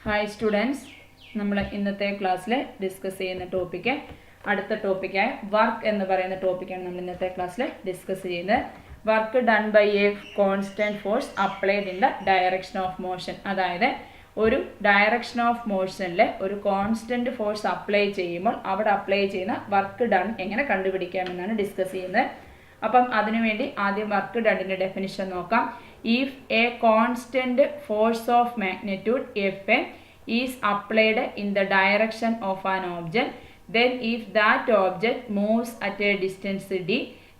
Hi students, നമ്മൾ ഇന്നത്തെ ക്ലാസ്സിൽ ഡിസ്കസ് ചെയ്യുന്ന ടോപ്പിക്ക് അടുത്ത ടോപ്പിക്കായ വർക്ക് എന്ന് പറയുന്ന ടോപ്പിക്കാണ് നമ്മൾ ഇന്നത്തെ ക്ലാസ്സിൽ ഡിസ്കസ് ചെയ്യുന്നത്. Work done by a constant force applied in the direction of motion. അതായത് ഒരു ഡയറക്ഷൻ ഓഫ് മോഷനിൽ ഒരു കോൺസ്റ്റൻറ്റ് ഫോഴ്സ് അപ്ലൈ ചെയ്യുമ്പോൾ അവിടെ അപ്ലൈ ചെയ്യുന്ന വർക്ക് ഡൺ എങ്ങനെ കണ്ടുപിടിക്കാമെന്നാണ് ഡിസ്കസ് ചെയ്യുന്നത്. അപ്പം അതിനുവേണ്ടി ആദ്യം വർക്ക് ഡണ്ണിൻ്റെ ഡെഫിനിഷൻ നോക്കാം. If a constant force of magnitude Fn is applied in the direction of an object, then if that object moves at a distance d,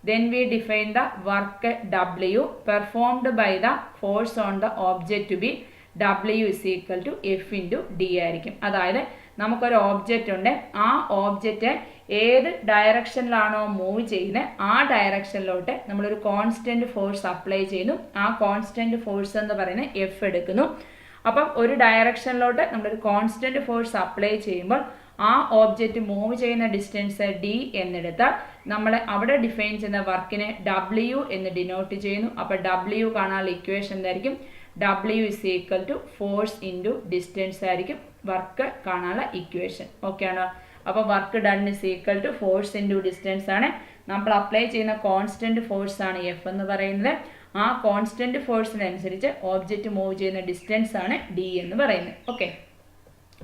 then we define the work W performed by the force on the object to be W is equal to F into D ആയിരിക്കും. അതായത് നമുക്കൊരു object ഉണ്ട്, ആ object ഏത് ഡയറക്ഷനിലാണോ move ചെയ്യുന്നത് ആ ഡയറക്ഷനിലോട്ട് നമ്മളൊരു constant force apply ചെയ്യുന്നു. ആ കോൺസ്റ്റൻറ്റ് ഫോഴ്സ് എന്ന് പറയുന്നത് എഫ് എടുക്കുന്നു. അപ്പം ഒരു ഡയറക്ഷനിലോട്ട് നമ്മളൊരു കോൺസ്റ്റൻറ്റ് ഫോഴ്സ് അപ്ലൈ ചെയ്യുമ്പോൾ ആ ഓബ്ജക്റ്റ് മൂവ് ചെയ്യുന്ന ഡിസ്റ്റൻസ് ഡി എന്നെടുത്താൽ നമ്മൾ അവിടെ ഡിഫൈൻ ചെയ്യുന്ന വർക്കിനെ ഡബ്ല്യു എന്ന് ഡിനോട്ട് ചെയ്യുന്നു. അപ്പോൾ ഡബ്ല്യു കാണാനുള്ള ഇക്വേഷൻ എന്തായിരിക്കും? W is equal to force into distance ആയിരിക്കും വർക്ക് കാണാനുള്ള ഇക്വേഷൻ. ഓക്കെ ആണോ? അപ്പോൾ work done is equal to force into distance ആണ്. നമ്മൾ അപ്ലൈ ചെയ്യുന്ന കോൺസ്റ്റൻറ്റ് ഫോഴ്സ് ആണ് എഫ് എന്ന് പറയുന്നത്. ആ കോൺസ്റ്റൻറ്റ് ഫോഴ്സിനനുസരിച്ച് ഓബ്ജക്റ്റ് മൂവ് ചെയ്യുന്ന ഡിസ്റ്റൻസ് ആണ് ഡി എന്ന് പറയുന്നത്. ഓക്കെ,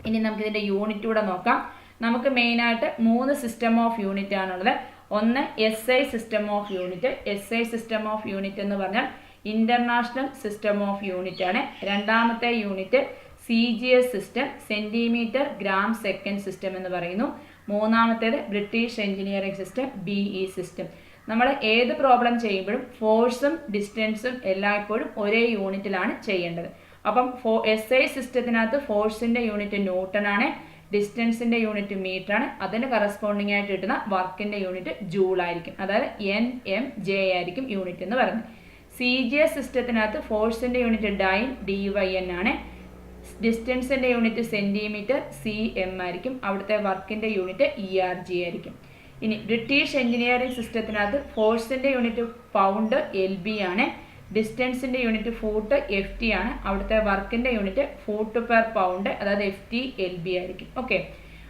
ഇനി നമുക്കിതിൻ്റെ യൂണിറ്റ് കൂടെ നോക്കാം. നമുക്ക് മെയിനായിട്ട് 3 സിസ്റ്റം ഓഫ് യൂണിറ്റ് ആണുള്ളത്. ഒന്ന് S I system of unit. S I system of unit എന്ന് പറഞ്ഞാൽ ഇൻ്റർനാഷണൽ സിസ്റ്റം ഓഫ് യൂണിറ്റ് ആണ്. രണ്ടാമത്തെ unit CGS system, centimetre gram second system എന്ന് പറയുന്നു. മൂന്നാമത്തേത് British engineering system, BE system. നമ്മൾ ഏത് പ്രോബ്ലം ചെയ്യുമ്പോഴും ഫോഴ്സും ഡിസ്റ്റൻസും എല്ലായ്പ്പോഴും ഒരേ യൂണിറ്റിലാണ് ചെയ്യേണ്ടത്. അപ്പം SI സിസ്റ്റത്തിനകത്ത് ഫോഴ്സിൻ്റെ യൂണിറ്റ് ന്യൂട്ടൺ ആണ്, ഡിസ്റ്റൻസിൻ്റെ യൂണിറ്റ് മീറ്റർ ആണ്. അതിന് കറസ്പോണ്ടിങ് ആയിട്ട് കിട്ടുന്ന വർക്കിൻ്റെ യൂണിറ്റ് ജൂൾ ആയിരിക്കും. അതായത് NMJ ആയിരിക്കും യൂണിറ്റ് എന്ന് പറയുന്നത്. CGS സിസ്റ്റത്തിനകത്ത് ഫോഴ്സിൻ്റെ യൂണിറ്റ് ഡൈൻ DYN ആണ്, ഡിസ്റ്റൻസിൻ്റെ യൂണിറ്റ് സെൻറ്റിമീറ്റർ CM ആയിരിക്കും. അവിടുത്തെ വർക്കിൻ്റെ യൂണിറ്റ് ERG ആയിരിക്കും. ഇനി ബ്രിട്ടീഷ് എഞ്ചിനീയറിംഗ് സിസ്റ്റത്തിനകത്ത് ഫോഴ്സിൻ്റെ യൂണിറ്റ് പൗണ്ട് LB ആണ്, ഡിസ്റ്റൻസിൻ്റെ യൂണിറ്റ് ഫൂട്ട് FT ആണ്. അവിടുത്തെ വർക്കിൻ്റെ യൂണിറ്റ് ഫൂട്ട് പെർ പൗണ്ട്, അതായത് FT LB ആയിരിക്കും. ഓക്കെ,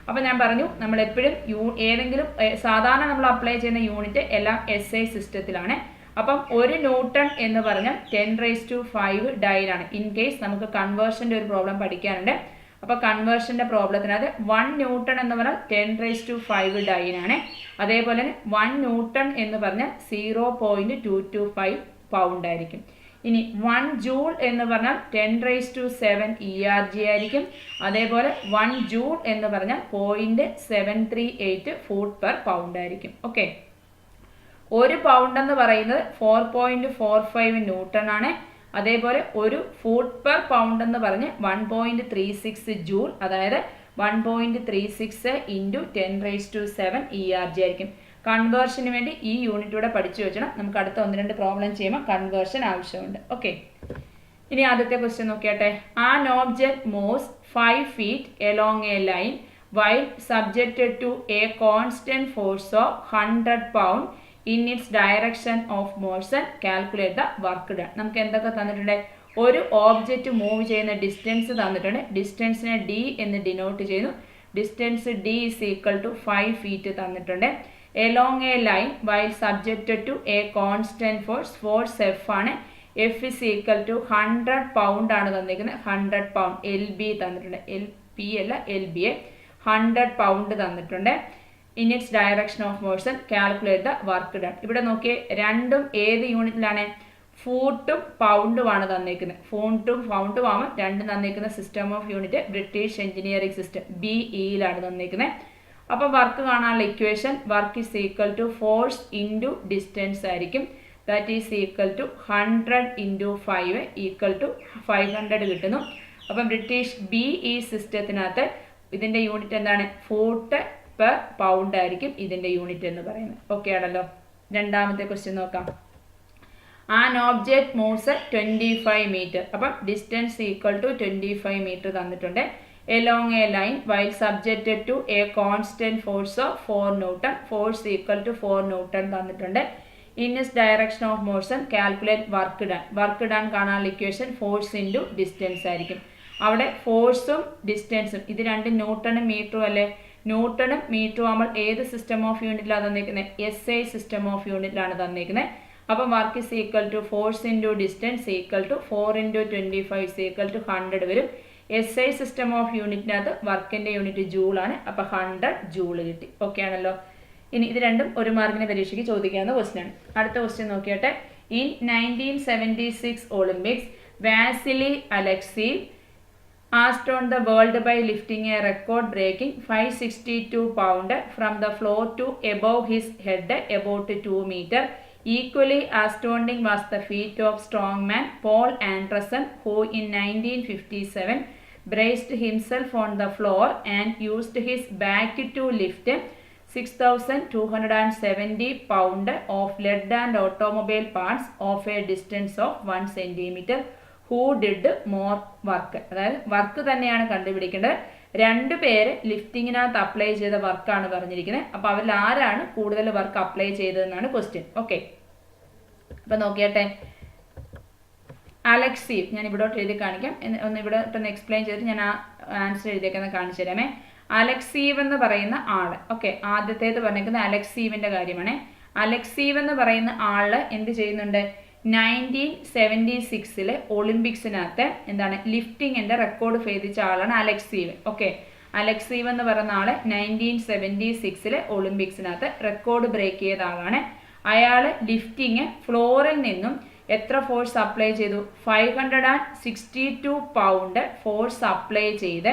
അപ്പോൾ ഞാൻ പറഞ്ഞു നമ്മളെപ്പോഴും ഏതെങ്കിലും സാധാരണ നമ്മൾ അപ്ലൈ ചെയ്യുന്ന യൂണിറ്റ് എല്ലാം SI സിസ്റ്റത്തിലാണ്. അപ്പം ഒരു ന്യൂട്ടൺ എന്ന് പറഞ്ഞാൽ 10⁵ ഡൈനാണ്. ഇൻ കേസ് നമുക്ക് കൺവേർഷൻ്റെ ഒരു പ്രോബ്ലം പഠിക്കാനുണ്ട്. അപ്പോൾ കൺവേർഷൻ്റെ പ്രോബ്ലത്തിനകത്ത് 1 ന്യൂട്ടൺ എന്ന് പറഞ്ഞാൽ 10⁵ ഡൈനാണ്. അതേപോലെ തന്നെ 1 ന്യൂട്ടൺ എന്ന് പറഞ്ഞാൽ 0.225 പൗണ്ട് ആയിരിക്കും. ഇനി 1 ജൂൾ എന്ന് പറഞ്ഞാൽ 10�7 ERG ആയിരിക്കും. അതേപോലെ 1 ജൂൾ എന്ന് പറഞ്ഞാൽ 0.738 ഫൂട്ട് പെർ പൗണ്ട് ആയിരിക്കും. ഓക്കെ, ഒരു പൗണ്ട് എന്ന് പറയുന്നത് 4.45 ന്യൂട്ടൺ ആണ്. അതേപോലെ ഒരു ഫൂട്ട് പെർ പൗണ്ട് എന്ന് പറഞ്ഞ് 1.36 ജൂൾ, അതായത് 1.36 ഇൻറ്റു 10�7 ERG ആയിരിക്കും. കൺവേർഷന് വേണ്ടി ഈ യൂണിറ്റൂടെ പഠിച്ചു വെക്കണം. നമുക്ക് അടുത്ത 1-2 പ്രോബ്ലം ചെയ്യുമ്പോൾ കൺവേർഷൻ ആവശ്യമുണ്ട്. ഓക്കെ, ഇനി ആദ്യത്തെ ക്വസ്റ്റ്യൻ നോക്കിയാട്ടെ. An object moves 5 feet along a line while subjected to a constant force of 100 pound in its direction of motion, calculate the work done. നമുക്ക് എന്തൊക്കെ തന്നിട്ടുണ്ട്? ഒരു ഓബ്ജക്റ്റ് മൂവ് ചെയ്യുന്ന ഡിസ്റ്റൻസ് തന്നിട്ടുണ്ട്. ഡിസ്റ്റൻസിനെ D എന്ന് ഡിനോട്ട് ചെയ്യുന്നു. Distance D is equal to 5 feet തന്നിട്ടുണ്ട്. Along a line while subjected to a constant force, force F ആണ്. F is equal to 100 pound ആണ് തന്നിരിക്കുന്നത്. 100 pound LB തന്നിട്ടുണ്ട്. LP അല്ല LB, 100 pound തന്നിട്ടുണ്ട്. In its direction of motion, calculate the work done. ഇവിടെ നോക്കിയേ, രണ്ടും ഏത് യൂണിറ്റിലാണ്? ഫൂട്ടും പൗണ്ടുമാണ് തന്നിരിക്കുന്നത്. ഫൂട്ടും പൗണ്ടും ആവാൻ രണ്ടും തന്നിരിക്കുന്ന system of unit British engineering system BEയിലാണ് തന്നിരിക്കുന്നത്. അപ്പോൾ വർക്ക് കാണാനുള്ള equation work is equal to force into distance ആയിരിക്കും. That is equal to 100 into 5 equal to 500 കിട്ടുന്നു. അപ്പം ബ്രിട്ടീഷ് BE സിസ്റ്റത്തിനകത്ത് ഇതിൻ്റെ യൂണിറ്റ് എന്താണ്? ഫൂട്ട് പെർ പൗണ്ട് ആയിരിക്കും ഇതിൻ്റെ യൂണിറ്റ് എന്ന് പറയുന്നത്. ഓക്കെ ആണല്ലോ. രണ്ടാമത്തെ ക്വസ്റ്റ്യൻ നോക്കാം. An object moves 25 metre. അപ്പം ഡിസ്റ്റൻസ് ഈക്വൽ ടു 25 മീറ്റർ തന്നിട്ടുണ്ട്. Along a line while subjected to a constant force of 4 newton, force equal to 4 newton തന്നിട്ടുണ്ട്. In its direction of motion, calculate work done. Work done കാണാനുള്ള equation force into distance ആയിരിക്കും. അവിടെ ഫോഴ്സും ഡിസ്റ്റൻസും ഇത് രണ്ടും ന്യൂട്ടണും മീറ്ററും അല്ലേ. ന്യൂട്ടണും മീറ്ററും ആകുമ്പോൾ ഏത് സിസ്റ്റം ഓഫ് യൂണിറ്റിലാണ് തന്നിരിക്കുന്നത്? SI സിസ്റ്റം ഓഫ് യൂണിറ്റിലാണ് തന്നിരിക്കുന്നത്. അപ്പം work is equal to force into distance equal to 4 × 25 equal to 100 വരും. SI സിസ്റ്റം ഓഫ് യൂണിറ്റിനകത്ത് വർക്കിൻ്റെ യൂണിറ്റ് ജൂളാണ്. അപ്പോൾ 100 ജൂൾ കിട്ടി. ഓക്കെ ആണല്ലോ. ഇനി ഇത് രണ്ടും ഒരു മാർക്കിന് പരീക്ഷയ്ക്ക് ചോദിക്കാവുന്ന ക്വസ്റ്റ്യൻ ആണ്. അടുത്ത ക്വസ്റ്റ്യൻ നോക്കിയാട്ടെ. In 1976 Olympics Vasily Alekseyev asked on the world by lifting a record breaking 562 pound from the floor to above his head about 2 meter. Equally astounding was the feat of strongman Paul Anderson, who in 1957 braced himself on the floor and used his back to lift 6,270 pound of lead and automobile parts of a distance of 1 centimeter. Who did more work. അതായത് work തന്നെയാണ് കണ്ടുപിടിക്കേണ്ടത്. 2 പേര് ലിഫ്റ്റിങ്ങിനകത്ത് apply ചെയ്ത വർക്കാണ് പറഞ്ഞിരിക്കുന്നത്. അപ്പോൾ അവരിൽ ആരാണ് കൂടുതൽ വർക്ക് അപ്ലൈ ചെയ്തതെന്നാണ് ക്വസ്റ്റ്യൻ. ഓക്കെ, അപ്പം നോക്കിയാട്ടെ. അലക്സീവ് ഞാൻ ഇവിടോട്ട് എഴുതി കാണിക്കാം. ഒന്ന് ഇവിടെ ഒന്ന് എക്സ്പ്ലെയിൻ ചെയ്തിട്ട് ഞാൻ ആ ആൻസർ എഴുതിയേക്കുന്നത് കാണിച്ചു തരാമേ. അലക്സീവ് എന്ന് പറയുന്ന ആള്, ഓക്കെ, ആദ്യത്തേത് പറഞ്ഞിരിക്കുന്നത് അലക്സീവിൻ്റെ കാര്യമാണ്. അലക്സീവ് എന്ന് പറയുന്ന ആള് എന്ത് ചെയ്യുന്നുണ്ട്? 1976 ഒളിമ്പിക്സിനകത്ത് എന്താണ് ലിഫ്റ്റിങ്ങിൻ്റെ റെക്കോർഡ് ഭേദിച്ച ആളാണ് അലക്സീവ്. ഓക്കെ, അലക്സീവ് എന്ന് പറയുന്ന ആള് 1976 ഒളിമ്പിക്സിനകത്ത് റെക്കോർഡ് ബ്രേക്ക് ചെയ്ത ആളാണ്. അയാൾ ലിഫ്റ്റിങ് ഫ്ലോറിൽ നിന്നും എത്ര ഫോഴ്സ് അപ്ലൈ ചെയ്തു? 562 പൗണ്ട് ഫോഴ്സ് അപ്ലൈ ചെയ്ത്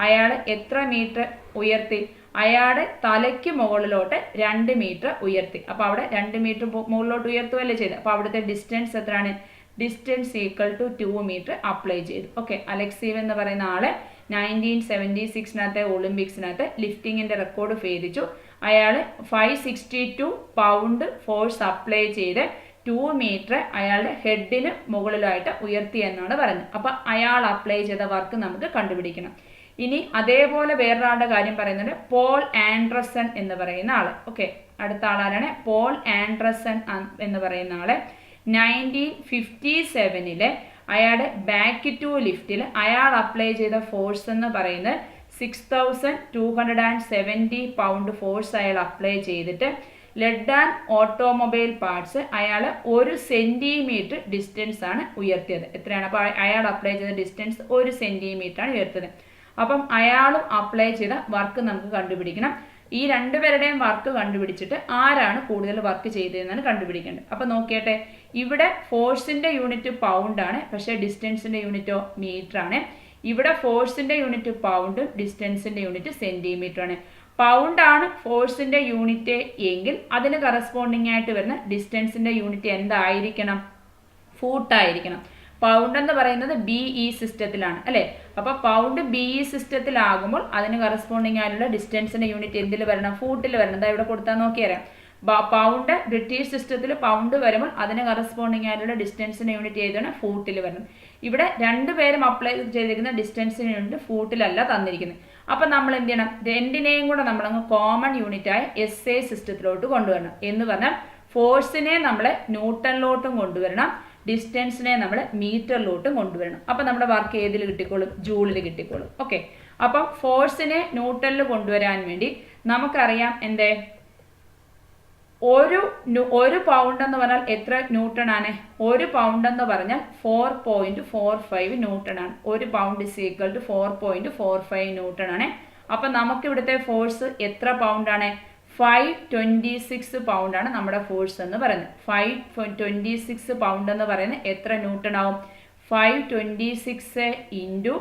അയാൾ എത്ര മീറ്റർ ഉയർത്തി? അയാളുടെ തലയ്ക്ക് മുകളിലോട്ട് 2 മീറ്റർ ഉയർത്തി. അപ്പോൾ അവിടെ 2 മീറ്റർ മുകളിലോട്ട് ഉയർത്തുകയല്ലേ ചെയ്ത്. അപ്പോൾ അവിടുത്തെ ഡിസ്റ്റൻസ് എത്രയാണ്? Distance equal to 2 metre apply ചെയ്തു. ഓക്കെ, അലക്സീവ് എന്ന് പറയുന്ന ആള് 1976 ഒളിമ്പിക്സിനകത്ത് ലിഫ്റ്റിങ്ങിൻ്റെ റെക്കോർഡ് ഭേദിച്ചു. അയാൾ 562 പൗണ്ട് ഫോഴ്സ് അപ്ലൈ ചെയ്ത് 2 മീറ്റർ അയാളുടെ ഹെഡിന് മുകളിലായിട്ട് ഉയർത്തി എന്നാണ് പറഞ്ഞത്. അപ്പം അയാൾ അപ്ലൈ ചെയ്ത വർക്ക് നമുക്ക് കണ്ടുപിടിക്കണം. ഇനി അതേപോലെ വേറൊരാളുടെ കാര്യം പറയുന്നുണ്ട്. പോൾ ആൻഡ്രസൺ എന്ന് പറയുന്ന ആള്. ഓക്കെ, അടുത്ത ആളാരാണ്? പോൾ ആൻഡ്രസൺ എന്ന് പറയുന്ന ആള് 1957 അയാളുടെ ബാക്ക് ടു ലിഫ്റ്റിൽ അയാൾ അപ്ലൈ ചെയ്ത ഫോഴ്സ് എന്ന് പറയുന്നത് 6,270 പൗണ്ട് ഫോഴ്സ് അയാൾ അപ്ലൈ ചെയ്തിട്ട് ലെഡ് ആൻഡ് ഓട്ടോമൊബൈൽ പാർട്സ് അയാൾ 1 സെന്റിമീറ്റർ ഡിസ്റ്റൻസ് ആണ് ഉയർത്തിയത്. എത്രയാണ്? അപ്പോൾ അയാൾ അപ്ലൈ ചെയ്ത ഡിസ്റ്റൻസ് 1 സെന്റിമീറ്റർ ആണ് ഉയർത്തിയത്. അപ്പം അയാളും അപ്ലൈ ചെയ്ത വർക്ക് നമുക്ക് കണ്ടുപിടിക്കണം. ഈ 2 പേരുടെയും വർക്ക് കണ്ടുപിടിച്ചിട്ട് ആരാണ് കൂടുതൽ വർക്ക് ചെയ്തതെന്നാണ് കണ്ടുപിടിക്കേണ്ടത്. അപ്പം നോക്കിയട്ടെ, ഇവിടെ ഫോഴ്സിൻ്റെ യൂണിറ്റ് പൗണ്ടാണ്, പക്ഷേ ഡിസ്റ്റൻസിൻ്റെ യൂണിറ്റോ മീറ്റർ ആണ്. ഇവിടെ ഫോഴ്സിൻ്റെ യൂണിറ്റ് പൗണ്ടും ഡിസ്റ്റൻസിൻ്റെ യൂണിറ്റ് സെൻറ്റിമീറ്റർ ആണ്. പൗണ്ടാണ് ഫോഴ്സിൻ്റെ യൂണിറ്റ് എങ്കിൽ അതിന് കറസ്പോണ്ടിങ് ആയിട്ട് വരുന്ന ഡിസ്റ്റൻസിൻ്റെ യൂണിറ്റ് എന്തായിരിക്കണം? ഫൂട്ടായിരിക്കണം. പൗണ്ട് എന്ന് പറയുന്നത് BE സിസ്റ്റത്തിലാണ് അല്ലേ. അപ്പോൾ പൗണ്ട് BE സിസ്റ്റത്തിലാകുമ്പോൾ അതിന് കറസ്പോണ്ടിങ് ആയിട്ടുള്ള ഡിസ്റ്റൻസിൻ്റെ യൂണിറ്റ് എന്തിൽ വരണം? ഫൂട്ടിൽ വരണം. എന്താ ഇവിടെ കൊടുത്താൽ നോക്കിയറിയാം. പൗണ്ട് ബ്രിട്ടീഷ് സിസ്റ്റത്തിൽ പൗണ്ട് വരുമ്പോൾ അതിന് കറസ്പോണ്ടിങ് ആയിട്ടുള്ള ഡിസ്റ്റൻസിൻ്റെ യൂണിറ്റ് ഏതാണ്? ഫൂട്ടിൽ വരണം. ഇവിടെ 2 പേരും അപ്ലൈ ചെയ്തിരിക്കുന്ന ഡിസ്റ്റൻസിന് യൂണിറ്റ് ഫൂട്ടിലല്ല തന്നിരിക്കുന്നത്. അപ്പം നമ്മൾ എന്ത് ചെയ്യണം? രണ്ടിനെയും കൂടെ നമ്മളങ്ങ് കോമൺ യൂണിറ്റായ SI സിസ്റ്റത്തിലോട്ട് കൊണ്ടുവരണം. എന്ന് പറഞ്ഞാൽ ഫോഴ്സിനെ നമ്മൾ ന്യൂട്ടണിലോട്ടും കൊണ്ടുവരണം, ഡിസ്റ്റൻസിനെ നമ്മൾ മീറ്ററിലോട്ടും കൊണ്ടുവരണം. അപ്പം നമ്മുടെ വർക്ക് ഏതിൽ കിട്ടിക്കോളും? ജൂളിൽ കിട്ടിക്കോളും. ഓക്കെ, അപ്പം ഫോഴ്സിനെ ന്യൂട്ടണിൽ കൊണ്ടുവരാൻ വേണ്ടി നമുക്കറിയാം എന്തേ, ഒരു പൗണ്ട് എന്ന് പറഞ്ഞാൽ എത്ര ന്യൂട്ടൺ ആണ്? 1 പൗണ്ട് എന്ന് പറഞ്ഞാൽ 4.45 ന്യൂട്ടൺ ആണ്. 1 pound is equal to 4.45 newton ആണ്. അപ്പം നമുക്ക് ഇവിടുത്തെ ഫോഴ്സ് എത്ര പൗണ്ടാണ്? 526 പൗണ്ടാണ് നമ്മുടെ ഫോഴ്സ് എന്ന് പറയുന്നത്. 526 പൗണ്ട് എന്ന് പറയുന്നത് എത്ര ന്യൂട്ടൺ ആവും? 526 ഇൻറ്റു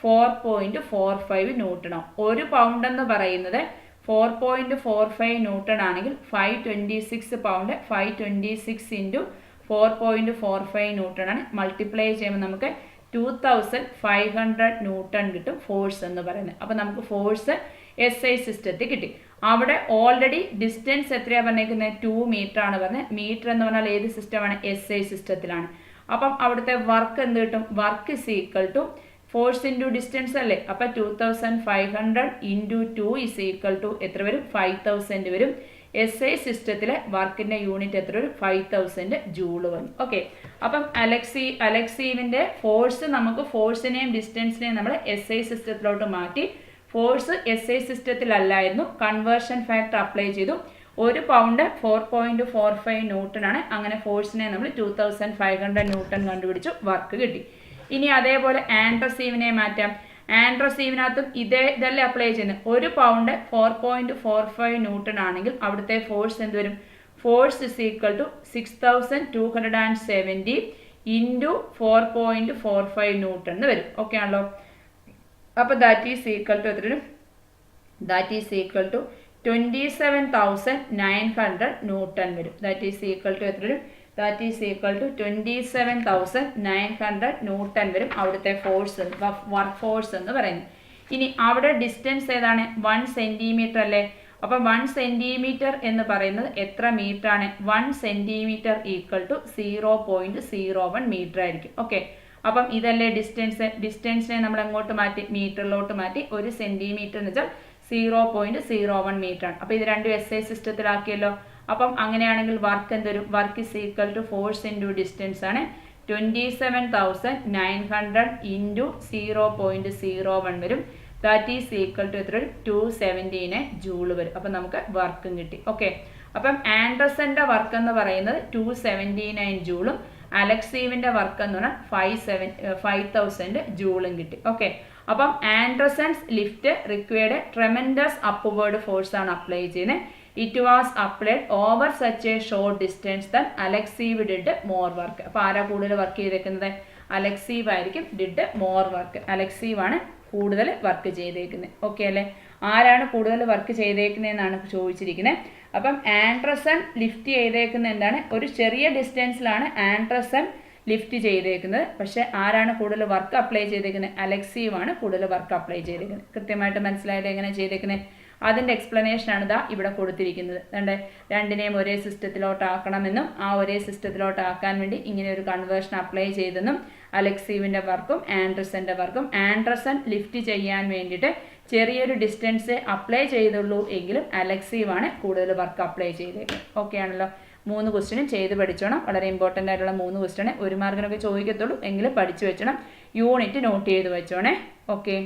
4.45 ന്യൂട്ടൺ ആവും. 1 പൗണ്ട് എന്ന് പറയുന്നത് 4.45 ന്യൂട്ടൺ ആണെങ്കിൽ 526 പൗണ്ട് 526 ഇൻറ്റു 4.45 ന്യൂട്ടൺ ആണ്. മൾട്ടിപ്ലൈ ചെയ്യുമ്പോൾ നമുക്ക് 2500 ന്യൂട്ടൺ കിട്ടും ഫോഴ്സ് എന്ന് പറയുന്നത്. അപ്പോൾ നമുക്ക് ഫോഴ്സ് SI സിസ്റ്റത്തിൽ കിട്ടി. അവിടെ ഓൾറെഡി ഡിസ്റ്റൻസ് എത്രയാണ് പറഞ്ഞേക്കുന്നത്? 2 മീറ്റർ ആണ് പറഞ്ഞത്. മീറ്റർ എന്ന് പറഞ്ഞാൽ ഏത് സിസ്റ്റമാണ്? SI സിസ്റ്റത്തിലാണ്. അപ്പം അവിടുത്തെ വർക്ക് എന്ത് കിട്ടും? Work is equal to force into distance അല്ലേ. അപ്പം 2500 ഇൻറ്റു 2 ഇസ് ഈക്വൽ ടു എത്ര വരും? 5000 വരും. SI സിസ്റ്റത്തിലെ വർക്കിൻ്റെ യൂണിറ്റ് എത്ര ഒരു 5000 ജൂൾ വന്നു. ഓക്കെ, അപ്പം അലക്സീവിൻ്റെ ഫോഴ്സ് നമുക്ക് ഫോഴ്സിനെയും ഡിസ്റ്റൻസിനെയും നമ്മൾ SI സിസ്റ്റത്തിലോട്ട് മാറ്റി. ഫോഴ്സ് SI സിസ്റ്റത്തിലല്ലായിരുന്നു, കൺവേർഷൻ ഫാക്ടർ അപ്ലൈ ചെയ്തു. 1 പൗണ്ട് 4.45 ന്യൂട്ടൺ ആണ്. അങ്ങനെ ഫോഴ്സിനെ നമ്മൾ 2500 ന്യൂട്ടൺ കണ്ടുപിടിച്ചു, വർക്ക് കിട്ടി. ഇനി അതേപോലെ ആൻഡ്രസീവിനെ മാറ്റാം. ആൻഡ്രസീവിനകത്തും ഇതല്ലേ അപ്ലൈ ചെയ്യുന്നത്. 1 പൗണ്ട് 4.45 ന്യൂട്ടൺ ആണെങ്കിൽ അവിടുത്തെ ഫോഴ്സ് എന്ത് വരും? Force is equal to 6270 into 4.45 newton എന്ന് വരും. ഓക്കെ ആണല്ലോ. അപ്പോൾ ദാറ്റ് ഈസ് ഈക്വൽ ടു എത്ര വരും? That is equal to 27,900 newton വരും. ദാറ്റ് ഈസ് ഈക്വൽ ടു എത്ര വരും? That is equal to 27,900 newton വരും അവിടുത്തെ ഫോഴ്സ്, വർക്ക് ഫോഴ്സ് എന്ന് പറയുന്നത്. ഇനി അവിടെ ഡിസ്റ്റൻസ് ഏതാണ്? 1 സെൻറ്റിമീറ്റർ അല്ലേ. അപ്പം 1 സെൻറ്റിമീറ്റർ എന്ന് പറയുന്നത് എത്ര മീറ്റർ ആണ്? 1 സെൻറ്റിമീറ്റർ ഈക്വൽ ടു 0.01 മീറ്റർ ആയിരിക്കും. ഓക്കെ, അപ്പം ഇതല്ലേ ഡിസ്റ്റൻസ്. ഡിസ്റ്റൻസിനെ നമ്മൾ എങ്ങോട്ട് മാറ്റി? മീറ്ററിലോട്ട് മാറ്റി. 1 സെൻറ്റിമീറ്റർ എന്ന് വെച്ചാൽ 0.01 മീറ്റർ ആണ്. അപ്പോൾ ഇത് രണ്ടും SI സിസ്റ്റത്തിലാക്കിയല്ലോ. അപ്പം അങ്ങനെയാണെങ്കിൽ വർക്ക് എന്തൊരു? Work is equal to force into distance ആണ്. 27,900 ഇൻറ്റു 0.01 വരും. ദാറ്റ് ഈസ് ഈക്വൽ ടു എത്ര വരും? 217 ജൂൾ വരും. അപ്പം നമുക്ക് വർക്കും കിട്ടി. ഓക്കെ, അപ്പം ആൻഡർസന്റെ വർക്ക് എന്ന് പറയുന്നത് 279 ജൂളും അലക്സീവിൻ്റെ വർക്ക് എന്ന് പറഞ്ഞാൽ 5000 ജൂളും കിട്ടി. ഓക്കെ, അപ്പം Anderson's lift required tremendous upward force ആണ് അപ്ലൈ ചെയ്യുന്നത്. It was applied over such a short distance than Alekseyev did more work. അപ്പോൾ ആരാ കൂടുതൽ വർക്ക് ചെയ്തേക്കുന്നത്? അലക്സീവ് ആയിരിക്കും ഡിഡ് മോർ വർക്ക്. അലക്സീവ് ആണ് കൂടുതൽ വർക്ക് ചെയ്തേക്കുന്നത്. ഓക്കെ അല്ലേ? ആരാണ് കൂടുതൽ വർക്ക് ചെയ്തേക്കുന്നതെന്നാണ് ചോദിച്ചിരിക്കുന്നത്. അപ്പം ആൻഡർസൺ ലിഫ്റ്റ് ചെയ്തേക്കുന്നത് എന്താണ്? ഒരു ചെറിയ ഡിസ്റ്റൻസിലാണ് ആൻഡർസൺ ലിഫ്റ്റ് ചെയ്തേക്കുന്നത്. പക്ഷേ ആരാണ് കൂടുതൽ വർക്ക് അപ്ലൈ ചെയ്തേക്കുന്നത്? അലക്സീവ് ആണ് കൂടുതൽ വർക്ക് അപ്ലൈ ചെയ്തേക്കുന്നത്. കൃത്യമായിട്ട് മനസ്സിലായത് എങ്ങനെ ചെയ്തേക്കുന്നത്? അതിൻ്റെ എക്സ്പ്ലനേഷനാണ് ഇതാ ഇവിടെ കൊടുത്തിരിക്കുന്നത്. രണ്ടിനെയും ഒരേ സിസ്റ്റത്തിലോട്ട് ആക്കണമെന്നും ആ ഒരേ സിസ്റ്റത്തിലോട്ട് ആക്കാൻ വേണ്ടി ഇങ്ങനെ ഒരു കൺവേർഷൻ അപ്ലൈ ചെയ്തെന്നും അലക്സീവിൻ്റെ വർക്കും ആൻഡർസൻ്റെ വർക്കും. ആൻഡർസൺ ലിഫ്റ്റ് ചെയ്യാൻ വേണ്ടിയിട്ട് ചെറിയൊരു ഡിസ്റ്റൻസ് അപ്ലൈ ചെയ്തുള്ളൂ എങ്കിലും അലക്സീവാണ് കൂടുതൽ വർക്ക് അപ്ലൈ ചെയ്തേക്കുന്നത്. ഓക്കെ ആണല്ലോ. 3 ക്വസ്റ്റ്യനും ചെയ്ത് പഠിച്ചോണം. വളരെ ഇമ്പോർട്ടൻ്റ് ആയിട്ടുള്ള 3 ക്വസ്റ്റ്യനെ 1 മാർക്കിനൊക്കെ ചോദിക്കത്തുള്ളൂ, എങ്കിലും പഠിച്ചു വെച്ചോണം. യൂണിറ്റ് നോട്ട് ചെയ്ത് വെച്ചോണേ. ഓക്കെ.